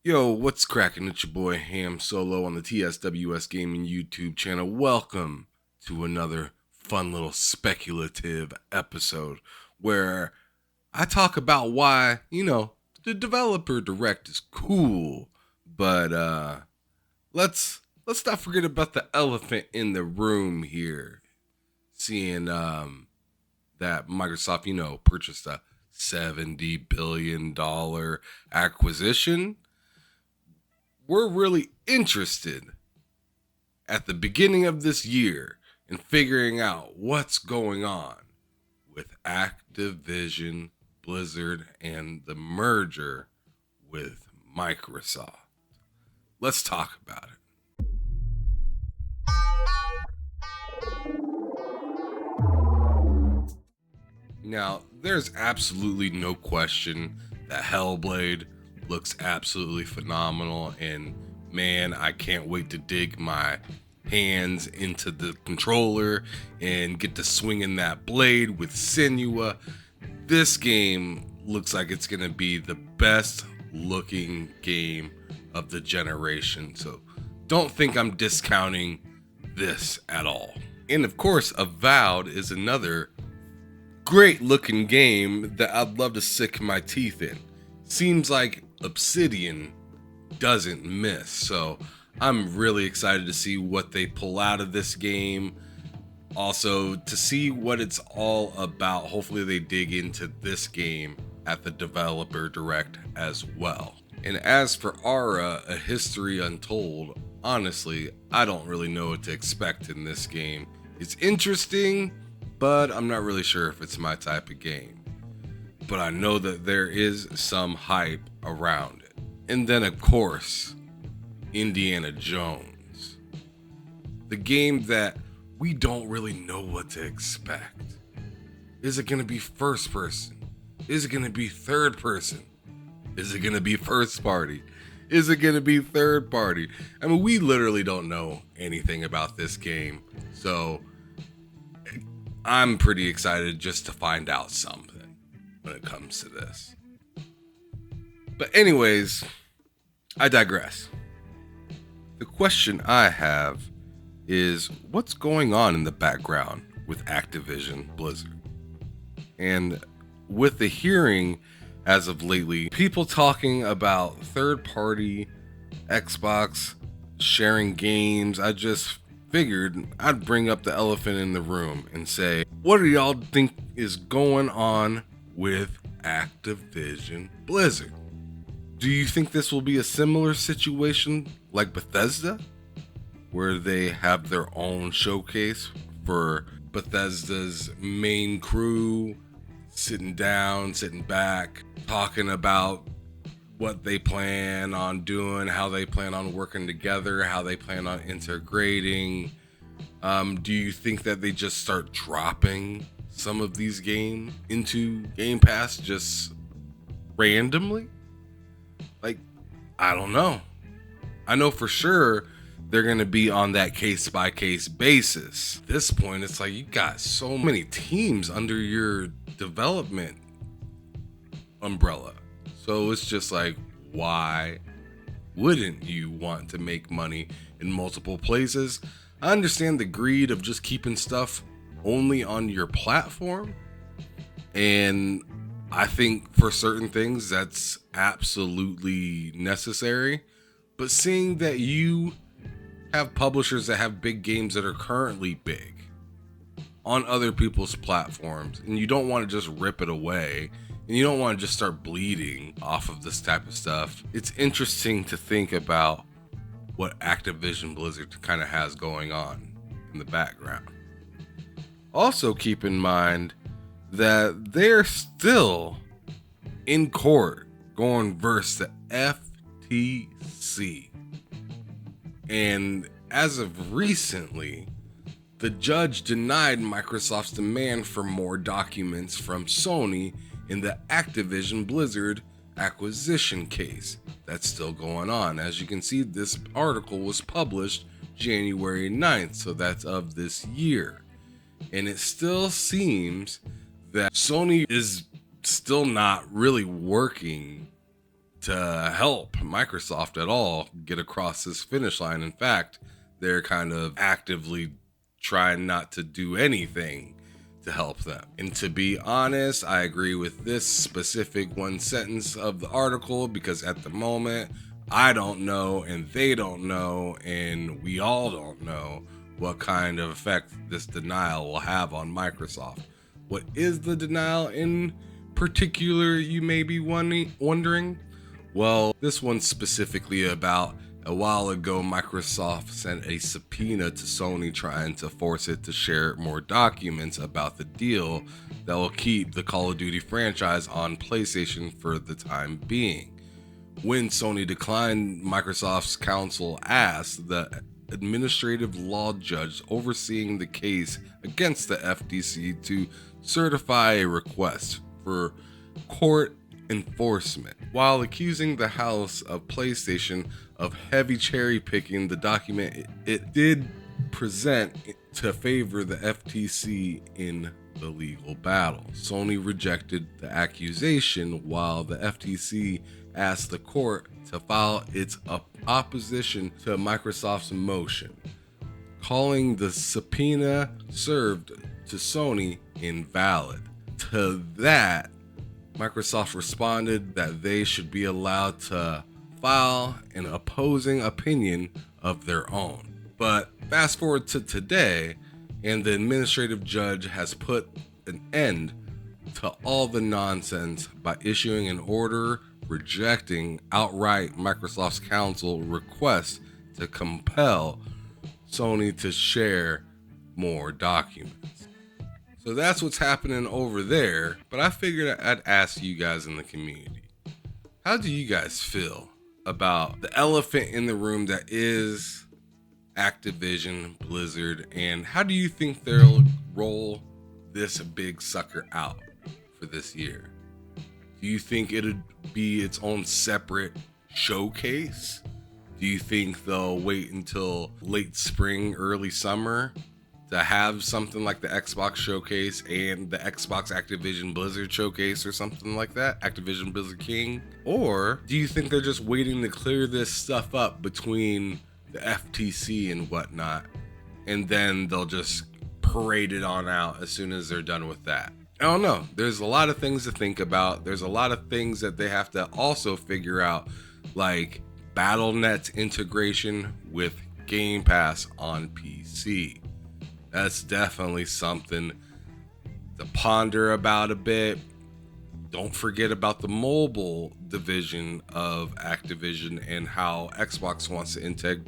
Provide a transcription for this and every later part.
Yo, what's cracking? It's your boy Ham Solo on the TSWS Gaming YouTube channel. Welcome to another fun little speculative episode where I talk about why, the developer direct is cool, but let's not forget about the elephant in the room here. Seeing that Microsoft, purchased a $70 billion acquisition. We're really interested at the beginning of this year in figuring out what's going on with Activision, Blizzard, and the merger with Microsoft. Let's talk about it. Now, there's absolutely no question that Hellblade looks absolutely phenomenal, and man, I can't wait to dig my hands into the controller and get to swinging that blade with Senua. This game looks like it's gonna be the best looking game of the generation, so don't think I'm discounting this at all. And of course, Avowed is another great looking game that I'd love to sink my teeth in. Seems like Obsidian doesn't miss, so I'm really excited to see what they pull out of this game. Also, to see what it's all about. Hopefully they dig into this game at the developer direct as well. And as for Aura, A History Untold, honestly, I don't really know what to expect in this game. It's interesting, but I'm not really sure if it's my type of game. But I know that there is some hype around it. And then, of course, Indiana Jones. The game that we don't really know what to expect. Is it going to be first person? Is it going to be third person? Is it going to be first party? Is it going to be third party? I mean, we literally don't know anything about this game. So I'm pretty excited just to find out something when it comes to this. But anyways, I digress. The question I have is what's going on in the background with Activision Blizzard? And with the hearing as of lately, people talking about third-party Xbox sharing games, I just figured I'd bring up the elephant in the room and say, what do y'all think is going on with Activision Blizzard? Do you think this will be a similar situation like Bethesda, where they have their own showcase for Bethesda's main crew, sitting down, sitting back, talking about what they plan on doing, how they plan on working together, how they plan on integrating? Do you think that they just start dropping some of these games into Game Pass just randomly? Like, I don't know. I know for sure they're going to be on that case-by-case basis. At this point, it's like you got so many teams under your development umbrella. So it's just like, why wouldn't you want to make money in multiple places? I understand the greed of just keeping stuff only on your platform, and I think for certain things that's absolutely necessary. But seeing that you have publishers that have big games that are currently big on other people's platforms, and you don't want to just rip it away, and you don't want to just start bleeding off of this type of stuff, it's interesting to think about what Activision Blizzard kind of has going on in the background. Also keep in mind that they're still in court going versus the FTC. And as of recently, the judge denied Microsoft's demand for more documents from Sony in the Activision Blizzard acquisition case. That's still going on. As you can see, this article was published January 9th, so that's of this year. And it still seems that Sony is still not really working to help Microsoft at all get across this finish line. In fact, they're kind of actively trying not to do anything to help them. And to be honest, I agree with this specific one sentence of the article, because at the moment, I don't know, and they don't know, and we all don't know what kind of effect this denial will have on Microsoft. What is the denial in particular, you may be wondering? Well, this one's specifically about a while ago, Microsoft sent a subpoena to Sony trying to force it to share more documents about the deal that will keep the Call of Duty franchise on PlayStation for the time being. When Sony declined, Microsoft's counsel asked the administrative law judge overseeing the case against the FTC to certify a request for court enforcement, while accusing the House of PlayStation of heavy cherry picking the document it did present to favor the FTC in the legal battle. Sony rejected the accusation, while the FTC asked the court to file its opposition to Microsoft's motion, calling the subpoena served to Sony invalid. To that, Microsoft responded that they should be allowed to file an opposing opinion of their own. But fast forward to today, and the administrative judge has put an end to all the nonsense by issuing an order rejecting outright Microsoft's counsel request to compel Sony to share more documents. So that's what's happening over there, but I figured I'd ask you guys in the community. How do you guys feel about the elephant in the room that is Activision Blizzard, and how do you think they'll roll this big sucker out for this year? Do you think it'll be its own separate showcase? Do you think they'll wait until late spring, early summer to have something like the Xbox showcase and the Xbox Activision Blizzard showcase or something like that? Activision Blizzard King? Or do you think they're just waiting to clear this stuff up between the FTC and whatnot, and then they'll just parade it on out as soon as they're done with that? I don't know. There's a lot of things to think about. There's a lot of things that they have to also figure out, like Battle.net's integration with Game Pass on PC. That's definitely something to ponder about a bit. Don't forget about the mobile division of Activision and how Xbox wants to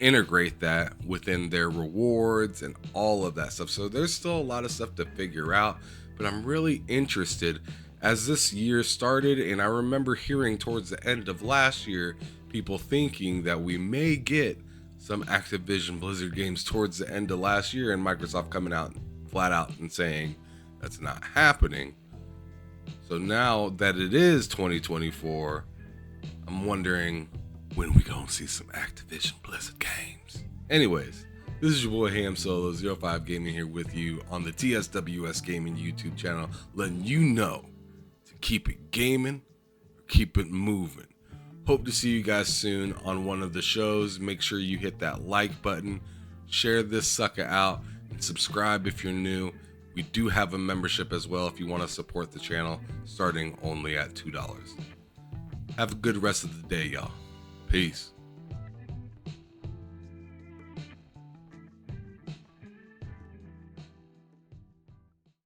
integrate that within their rewards and all of that stuff. So there's still a lot of stuff to figure out, but I'm really interested as this year started, and I remember hearing towards the end of last year people thinking that we may get some Activision Blizzard games towards the end of last year, and Microsoft coming out flat out and saying that's not happening. So now that it is 2024, I'm wondering when we gonna see some Activision Blizzard games. Anyways, this is your boy Ham Solo 05 Gaming here with you on the TSWS Gaming YouTube channel, letting you know to keep it gaming or keep it moving. Hope to see you guys soon on one of the shows. Make sure you hit that like button, share this sucker out, and subscribe if you're new. We do have a membership as well if you want to support the channel, starting only at $2. Have a good rest of the day, y'all. Peace.